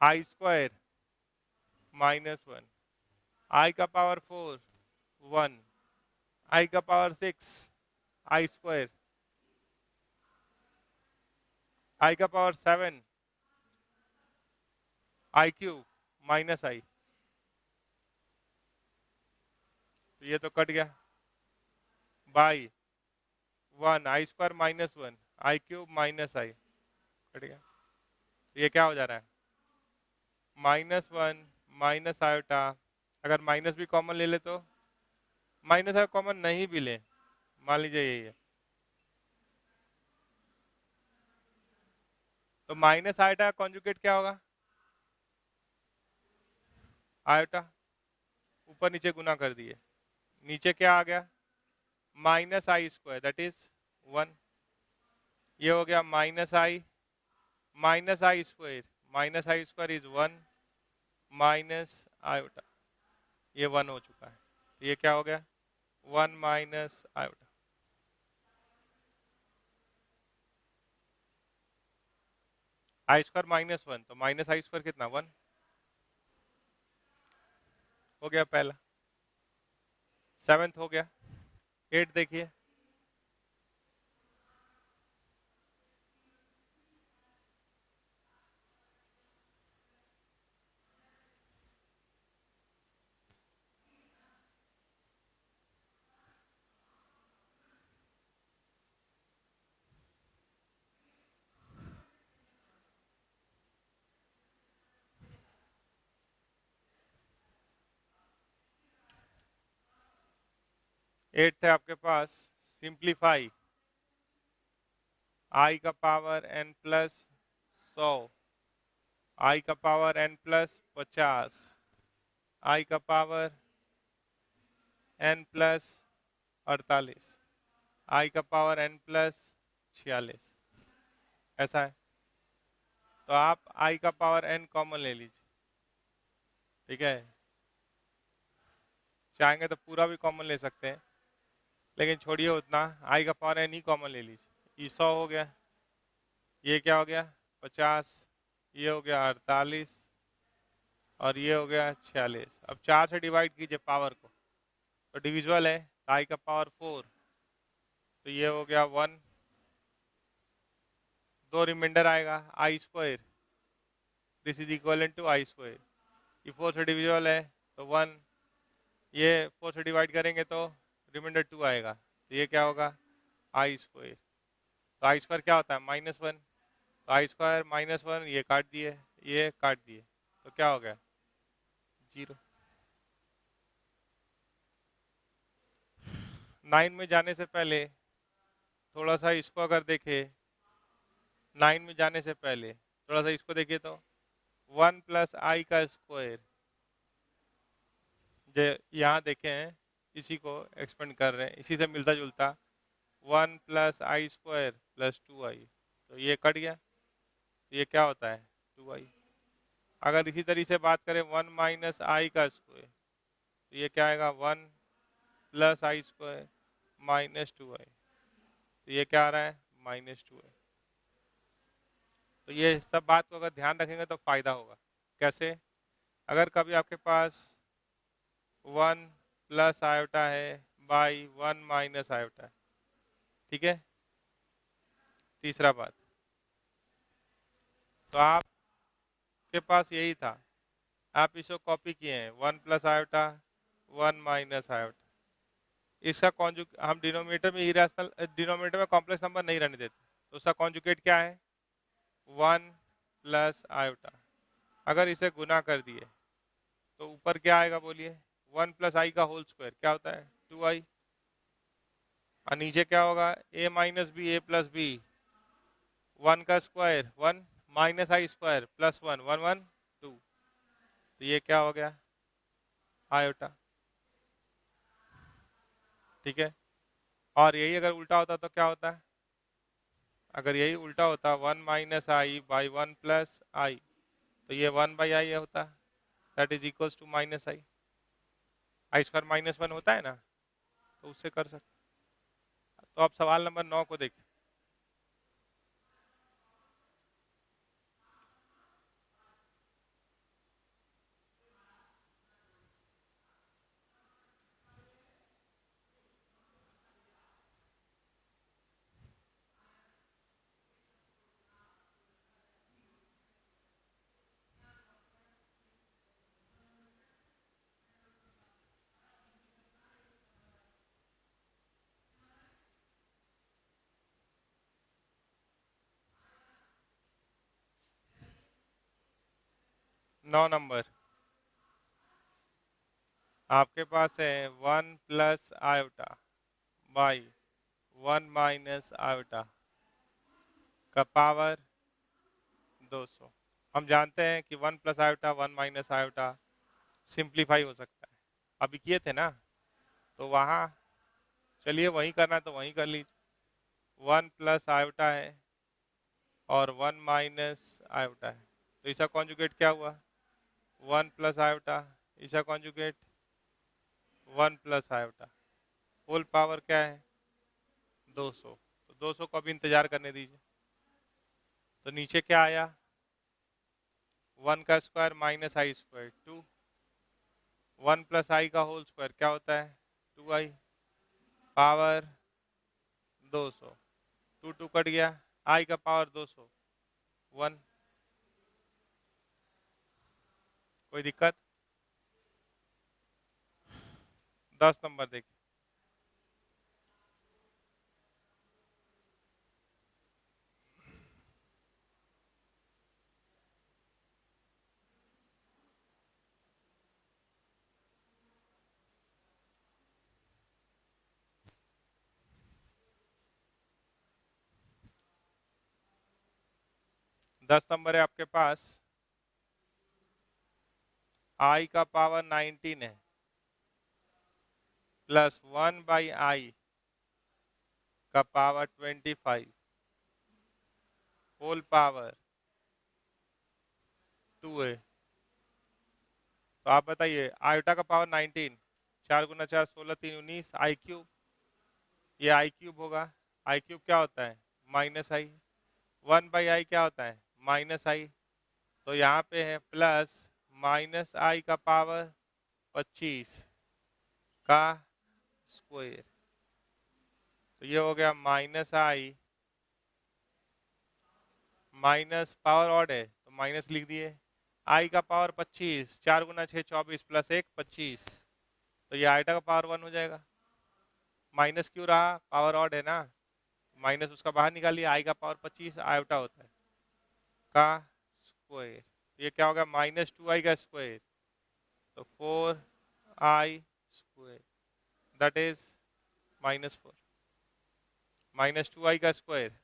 आई स्क्वायर -1, आई का पावर 4 1, आई का पावर 6 आई स्क्वायर, आई का पावर 7 आई क्यूब -i, तो ये तो कट गया by 1 I square -1 I cube -i, cut गया। तो ये क्या हो जा रहा है -1 माइनस आयोटा, अगर माइनस भी कॉमन ले ले तो, माइनस अगर कॉमन नहीं भी ले, मान लीजिए यही है, तो माइनस आयोटा का कॉन्जुगेट क्या होगा आयोटा, ऊपर नीचे गुना कर दिए, नीचे क्या आ गया -i स्क्वायर दैट इज 1, ये हो गया -i square is 1 minus iota, ये 1 हो चुका है, तो ये क्या हो गया 1 माइनस आयोटा। आई स्क्वायर -1, तो -i स्क्वायर कितना 1 हो गया पहला, 7th हो गया। 8 देखिए, एट है आपके पास, सिंप्लीफाई आई का पावर n प्लस 100, आई का पावर n प्लस 50, आई का पावर n प्लस 48, आई का पावर n प्लस 46, ऐसा है। तो आप आई का पावर n कॉमन ले लीजिए, ठीक है। चाहेंगे तो पूरा भी कॉमन ले सकते हैं, लेकिन छोड़िए उतना, आई का पावर n ही कॉमन ले लीजिए। ये 100 हो गया, ये क्या हो गया 50, ये हो गया 48 और ये हो गया 46। अब 4 से डिवाइड कीजिए पावर को, तो डिविजिबल है, आई का पावर 4, तो ये हो गया 1, 2 रिमाइंडर आएगा i square, this is equal to i square. ये 4 से डिविजिबल है तो 1, ये 4 से डिवाइड करेंगे तो रिमाइंडर 2 आएगा, तो ये क्या होगा आई स्क्वायर। तो आई स्क्वायर क्या होता है -1, तो आई स्क्वायर -1, ये काट दिए, ये काट दिए, तो क्या हो गया 0। 9 में जाने से पहले थोड़ा सा इसको अगर देखे, 9 में जाने से पहले थोड़ा सा इसको देखिए, तो 1 प्लस आई का स्क्वायर, जो यहाँ देखे हैं इसी को एक्सपेंड कर रहे हैं, इसी से मिलता जुलता 1 plus i square plus 2i, तो ये कट गया, तो ये क्या होता है 2i। अगर इसी तरीके से बात करें 1 माइनस आई का स्क्वायर, तो ये क्या आएगा 1 plus i square minus 2i, तो ये क्या आ रहा है -2i। तो ये सब बात को अगर ध्यान रखेंगे तो फायदा होगा। कैसे, अगर कभी आपके पास 1 प्लस आयोटा है बाई 1 माइनस आयोटा है, ठीक है। तीसरा बात, तो आपके पास यही था, आप इसको कॉपी किए हैं 1 प्लस आयोटा 1 माइनस आयोटा, इसका कॉन्जुग हम डिनोमिनेटर में इरेशनल, डिनोमिनेटर में कॉम्प्लेक्स नंबर नहीं रहने देते, तो उसका कॉन्जुगेट क्या है 1 प्लस आयोटा। अगर इसे गुना कर दिए तो ऊपर क्या आएगा बोलिए 1 प्लस आई का होल स्क्वायर, क्या होता है 2i, और नीचे क्या होगा a minus b a plus b, 1 का square 1 minus i square plus 1 1 1 2, तो ये क्या हो गया आयोटा, ठीक है। और यही अगर उल्टा होता तो क्या होता है, अगर यही उल्टा होता 1 minus i by 1 plus i, तो ये 1 बाई आई होता, that is equals to minus i, i square -1 होता है ना, तो उससे कर सकते। तो अब सवाल नंबर 9 को देखिए। नौ नंबर, आपके पास है 1 plus iota by 1 minus iota का पावर 200। हम जानते हैं कि 1 plus iota 1 minus iota simplify हो सकता है, अभी किए थे ना, तो वहाँ चलिए वहीं करना है तो वहीं कर लीजिए। 1 प्लस आयोटा है और 1 माइनस आयोटा है, तो इसका कॉन्जुगेट क्या हुआ 1 प्लस आयोटा, इसका conjugate 1 plus iota, whole power क्या है 200, तो 200 को अभी इंतजार करने दीजिए। तो नीचे क्या आया 1 का square minus i square 2, 1 plus आई का होल स्क्वायर क्या होता है 2i पावर 200, 2 2 कट गया, आई का पावर 200 1, कोई दिक्कत। 10 नंबर देखिए, 10 नंबर है आपके पास, i का पावर 19 है प्लस 1/i का पावर 25 होल पावर 2 है। तो आप बताइए, आयोटा का पावर 19, 4 गुना 4 16 3 19, आई क्यूब, ये आई क्यूब होगा। आई क्यूब क्या होता है? माइनस आई। 1/i क्या होता है? माइनस आई। तो यहाँ पे है प्लस माइनस आई का पावर 25 का स्क्वायर। तो ये हो गया माइनस आई, माइनस पावर ऑड है तो माइनस लिख दिए, आई का पावर 25, 4 गुना 6 24 प्लस 1 25, तो ये आइटा का पावर 1 हो जाएगा। माइनस क्यों रहा? पावर ऑड है ना, माइनस उसका बाहर निकालिए, आई का पावर 25 आयोटा होता है का स्क्वायर। ये क्या होगा? -2i का स्क्वायर, तो 4i square that is -4, -2i का square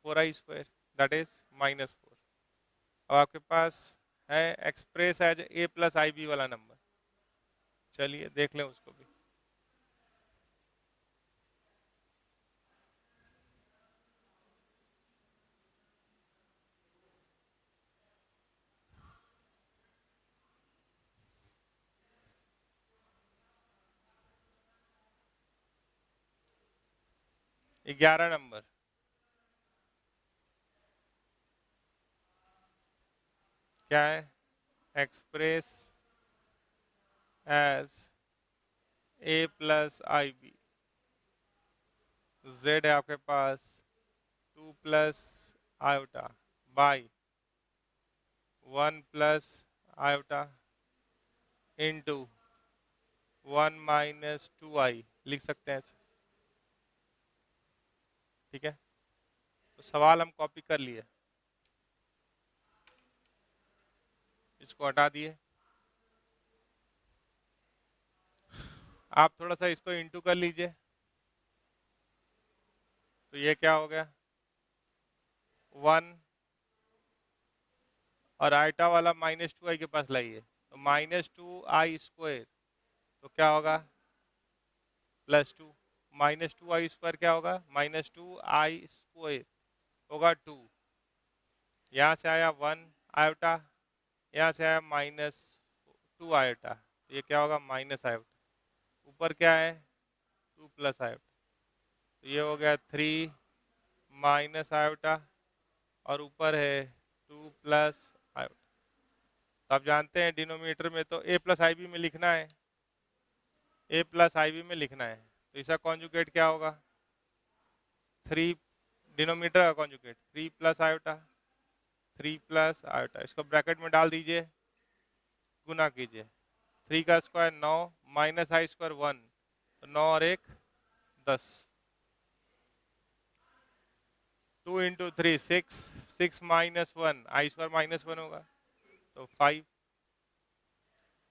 4i square that is -4। अब आपके पास है express as a plus I b वाला नंबर, चलिए देख लें उसको भी। ग्यारह नंबर, क्या है? Express as a plus I b, z है आपके पास 2 plus iota by 1 plus iota into 1 minus 2i लिख सकते हैं ऐसे, ठीक है। तो सवाल हम कॉपी कर लिए, इसको हटा दिए, आप थोड़ा सा इसको इंटू कर लीजिए, तो ये क्या हो गया? 1 और आइटा वाला -2i के पास लाइए, तो -2i स्क्वायर, तो क्या होगा? +2, -2i स्क्वायर क्या होगा? -2i स्क्वायर होगा 2, यहाँ से आया 1 आयोटा, यहाँ से आया -2 आयोटा, तो ये क्या होगा? माइनस आयोटा, ऊपर क्या है? 2 प्लस आयोटा, तो ये हो गया 3 माइनस आयोटा और ऊपर है 2 प्लस आयोटा। तो आप जानते हैं डिनोमिनेटर में तो a प्लस आई बी में लिखना है, a प्लस आई बी में लिखना है, तो इसका कॉन्जुगेट क्या होगा? 3, डिनोमिनेटर का conjugate 3 plus iota, 3 plus iota, इसको ब्रैकेट में डाल दीजिए, गुना कीजिए, 3 का स्क्वायर 9 माइनस आई स्क्वायर 1, तो 9 और 1 10, 2 इंटू 3 6, 6 माइनस 1 आई स्क्वायर -1 होगा, तो 5,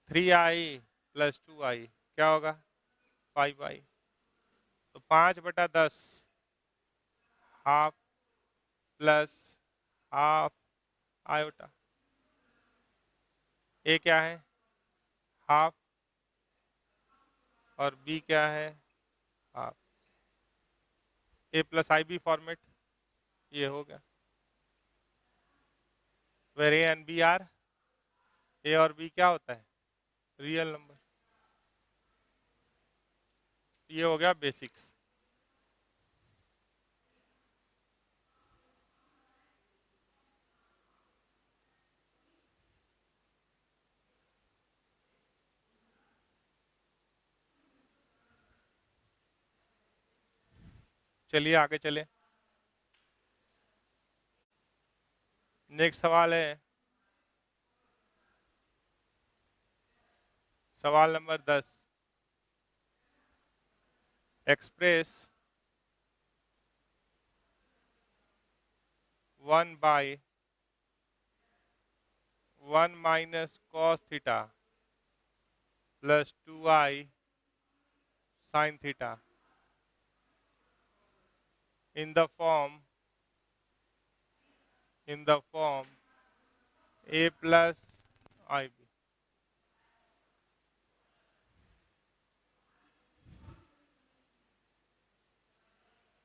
3i प्लस 2i क्या होगा? 5i, तो 5/10 half plus half iota, a क्या है? हाफ, और बी क्या है? Half. A plus I b format ये हो गया, where a and b are, a और बी क्या होता है? Real number. ये हो गया बेसिक्स। चलिए आगे चले, नेक्स्ट सवाल है सवाल number 10, express 1/1 minus cos theta plus 2i sine theta in the form in the form a plus ib.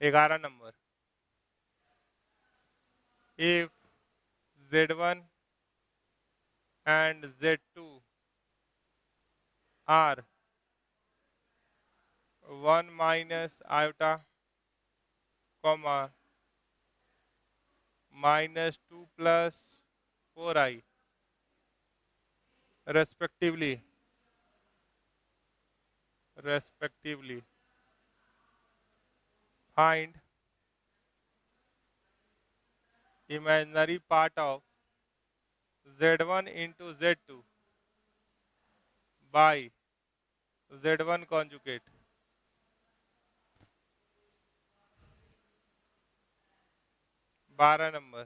11 number, if z1 and z2 are 1 minus iota comma minus 2 plus 4i respectively find imaginary part of z1 into z2 by z1 conjugate. 12 number,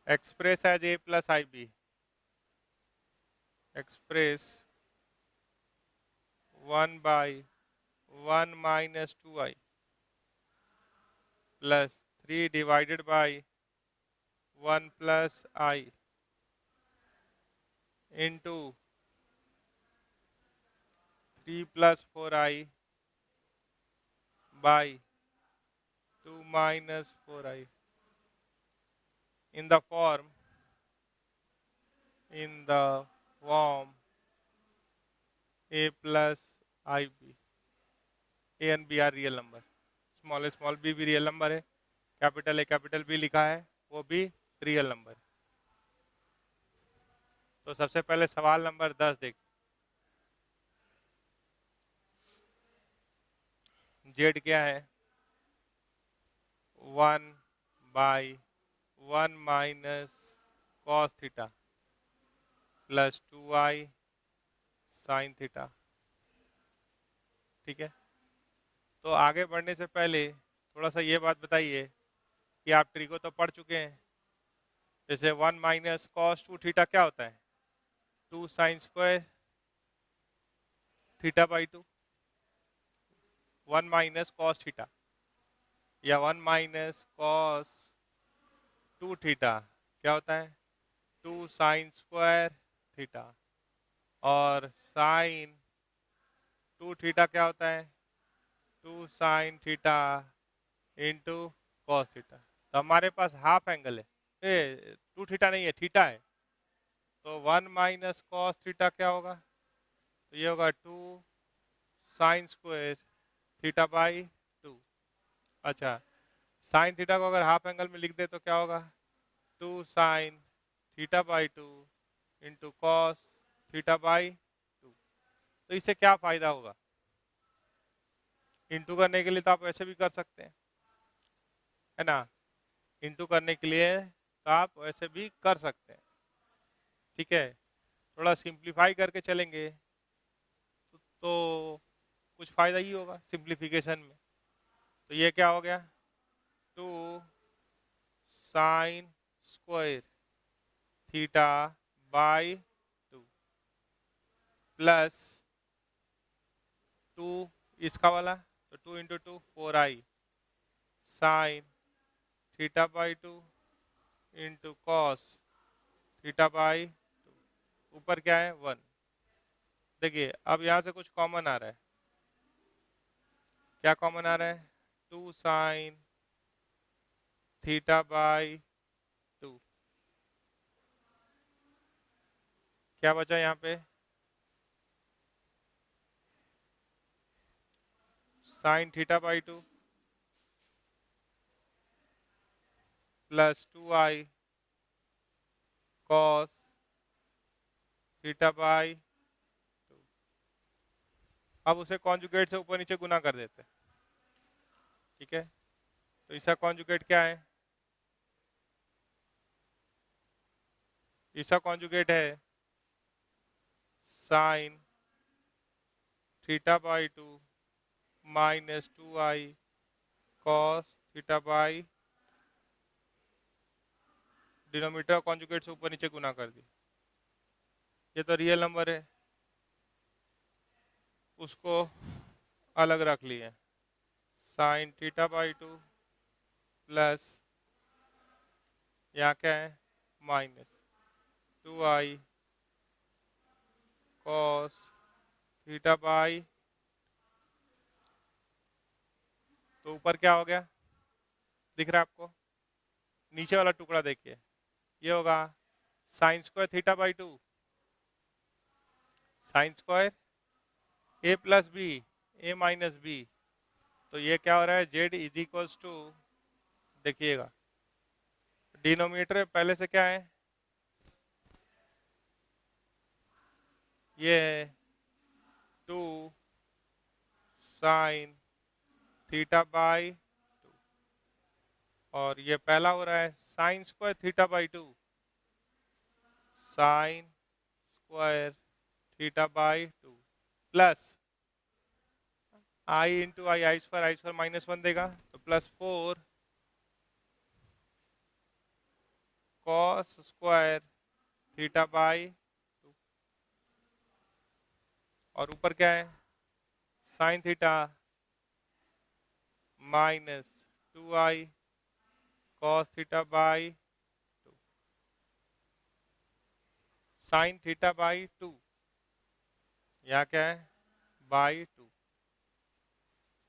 express as a plus ib, express 1 by 1 minus 2i plus 3 divided by 1 plus I into 3 plus 4i by 2 minus 4i in the form a plus ib. a and b are real number, small b भी रियल नंबर है, कैपिटल ए कैपिटल बी लिखा है वो भी रियल नंबर। तो सबसे पहले सवाल नंबर 10 देख, जेड क्या है 1 by 1 minus cos theta plus 2i sine theta. ठीक है, तो आगे बढ़ने से पहले थोड़ा सा ये बात बताइए कि आप ट्री को तो पढ़ चुके हैं, जैसे 1 माइनस कॉस 2 थीटा क्या होता है 2 sine square theta by 2, 1 minus cos theta या 1 माइनस कॉस 2 थीटा क्या होता है 2 साइन स्क्वायर थीटा, और साइन 2 थीटा क्या होता है 2 sine theta into cos theta. तो हमारे पास हाफ एंगल है, ए 2 थीटा नहीं है थीटा है, तो 1 माइनस कॉस थीटा क्या होगा, तो ये होगा 2 साइन स्क्वायर थीटा बाई 2। अच्छा, साइन थीटा को अगर हाफ एंगल में लिख दे तो क्या होगा 2 sine theta by 2 into cos theta by 2। तो इससे क्या फायदा होगा, इंटू करने के लिए तो आप वैसे भी कर सकते हैं, है ना, इंटू करने के लिए तो आप वैसे भी कर सकते हैं। ठीक है, थोड़ा सिंप्लीफाई करके चलेंगे तो कुछ फायदा ही होगा सिंप्लीफिकेशन में। तो ये क्या हो गया 2 sine square theta by 2 plus 2 इसका वाला तो 2 into 2 4i sine theta by 2 into cos theta by 2, ऊपर क्या है 1। देखिए अब यहाँ से कुछ कॉमन आ रहा है, क्या कॉमन आ रहा है 2 साइन थीटा बाई 2, क्या बचा यहाँ पे sine theta by 2 plus 2i cos theta by 2। अब उसे कॉन्जुगेट से ऊपर नीचे गुना कर देते हैं। ठीक है, तो इसका कॉन्जुगेट क्या है, इसका कॉन्जुगेट है sine theta by 2 minus 2i cos theta by denominator conjugate से ऊपर नीचे गुना कर दिया। ये तो रियल नंबर है, उसको अलग रख लिए, साइन थीटा बाई 2 प्लस यहाँ क्या है minus 2i cos theta by, तो ऊपर क्या हो गया दिख रहा है आपको, नीचे वाला टुकड़ा देखिए, ये होगा sine square theta by 2, sine square a plus b a minus b, तो ये क्या हो रहा है जेड इज इक्वल्स टू, देखिएगा डिनोमिनेटर पहले से क्या है, ये है 2 साइन थीटा बाई 2, और ये पहला हो रहा है sign square theta by 2, sine square theta by 2 plus I into I square -1 देगा, तो +4 कॉस स्क्वायर थीटा बाई 2, और ऊपर क्या है sine theta -2i cos theta by 2, sine theta by 2, यहाँ क्या है बाई 2,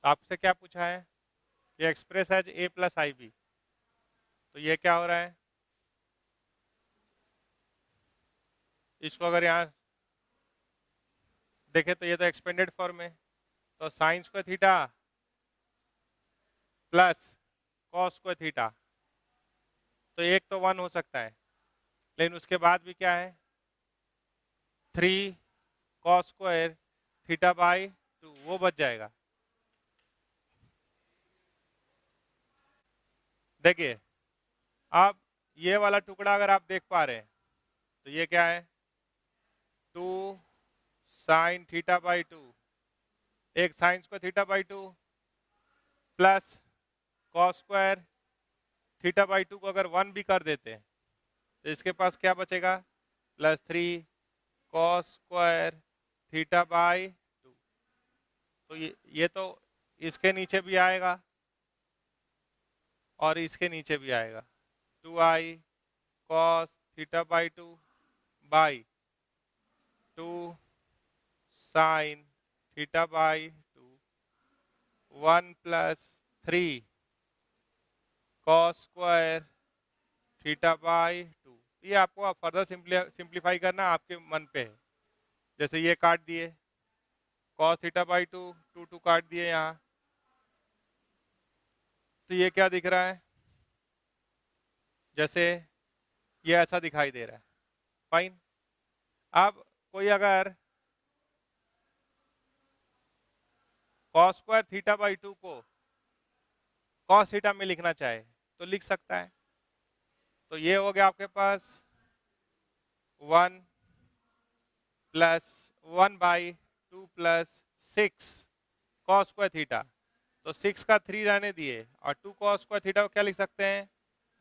आपसे क्या पूछा है, ये express as a plus I B, तो ये क्या हो रहा है, इसको अगर यहाँ देखें तो ये तो एक्सपेंडेड फॉर्म है, तो sign square theta plus cos square theta, तो एक तो 1 हो सकता है, लेकिन उसके बाद भी क्या है 3 कॉस स्क्वायर थीटा बाई 2, वो बच जाएगा। देखिए अब ये वाला टुकड़ा अगर आप देख पा रहे हैं तो ये क्या है 2 साइन थीटा बाई 2, एक sign square theta by 2 plus cos square theta by 2 को अगर 1 भी कर देते हैं तो इसके पास क्या बचेगा +3 कॉस स्क्वायर थीटा बाई 2, तो ये तो इसके नीचे भी आएगा और इसके नीचे भी आएगा, 2i cos theta by 2 by 2 sine theta by 2, 1 +3 cos square theta by 2, ये आपको फर्दर सिंप्लीफाई करना आपके मन पे है, जैसे ये काट दिए कॉस थीटा बाई 2 2 काट दिए यहाँ, तो ये क्या दिख रहा है जैसे ये ऐसा दिखाई दे रहा है, फाइन। अब कोई अगर कॉस स्क्वायर थीटा बाई 2 को कॉस थीटा में लिखना चाहे तो लिख सकता है, तो ये हो गया आपके पास 1 + 1 बाई 2 + 6 कॉस स्क्वायर थीटा, तो 6 का 3 रहने दिए और 2 कॉस स्क्वायर थीटा को क्या लिख सकते हैं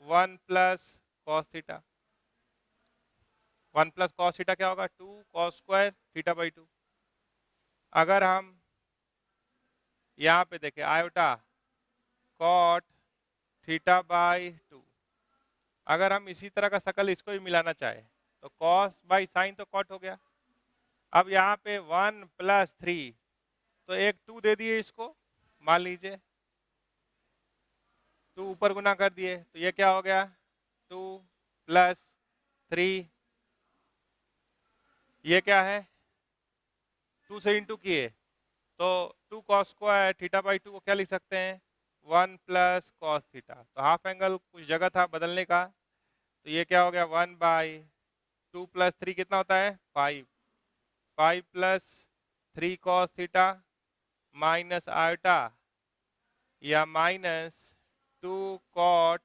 1 + कॉस थीटा, 1 + कॉस थीटा क्या होगा 2 कॉस स्क्वायर थीटा बाई 2। अगर हम यहाँ पे देखें आयोटा कॉट थीटा बाई 2, अगर हम इसी तरह का शकल इसको भी मिलाना चाहे तो कॉस बाई साइन तो कॉट हो गया, अब यहाँ पे 1 + 3, तो एक 2 दे दिए इसको, मान लीजिए 2 ऊपर गुना कर दिए, तो ये क्या हो गया 2 + 3, ये क्या है 2 से इंटू किए तो 2 कॉस स्क्वायर थीटा बाई 2 को क्या लिख सकते हैं 1 + कॉस थीटा, तो हाफ एंगल कुछ जगह था बदलने का, तो ये क्या हो गया 1 बाई 2 + 3 कितना होता है 5, 5 + 3 कॉस थीटा माइनस आयोटा या -2 कॉट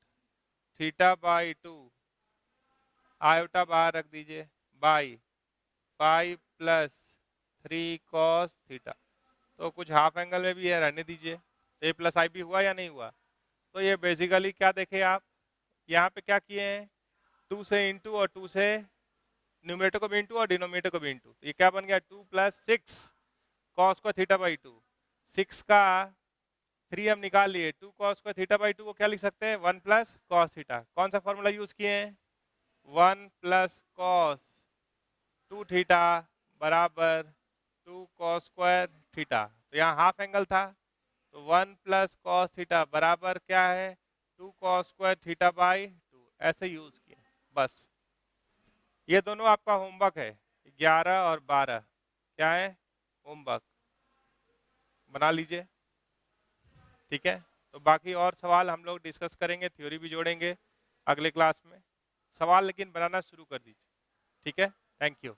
थीटा बाई 2, आयोटा बाहर रख दीजिए बाई 5 + 3 कॉस थीटा, तो कुछ हाफ एंगल में भी है रहने दीजिए, a + IB हुआ या नहीं हुआ, तो ये बेसिकली क्या देखे आप यहाँ पे क्या किए हैं 2 से इंटू और 2 से न्यूमरेटर को भी इंटू और डिनोमिनेटर को भी इंटू, तो ये क्या बन गया 2 + 6 कॉस स्क्वायर थीटा बाई 2। 6 का 3 हम निकाल लिए, 2 कॉस स्क्वायर थीटा बाई 2 को क्या लिख सकते हैं 1 + कॉस थीटा। कौन सा फॉर्मूला यूज किए हैं 1 + कॉस 2 थीटा बराबर 2 कॉस स्क्वायर थीटा। तो यहाँ हाफ एंगल था, तो 1 + कॉस थीटा बराबर क्या है 2 कॉस स्क्वायर थीटा बाई 2, ऐसे यूज किया बस। ये दोनों आपका होमवर्क है 11 और 12, क्या है होमवर्क, बना लीजिए, ठीक है। तो बाकी और सवाल हम लोग डिस्कस करेंगे, थ्योरी भी जोड़ेंगे अगले क्लास में। सवाल लेकिन बनाना शुरू कर दीजिए, ठीक है। Thank you.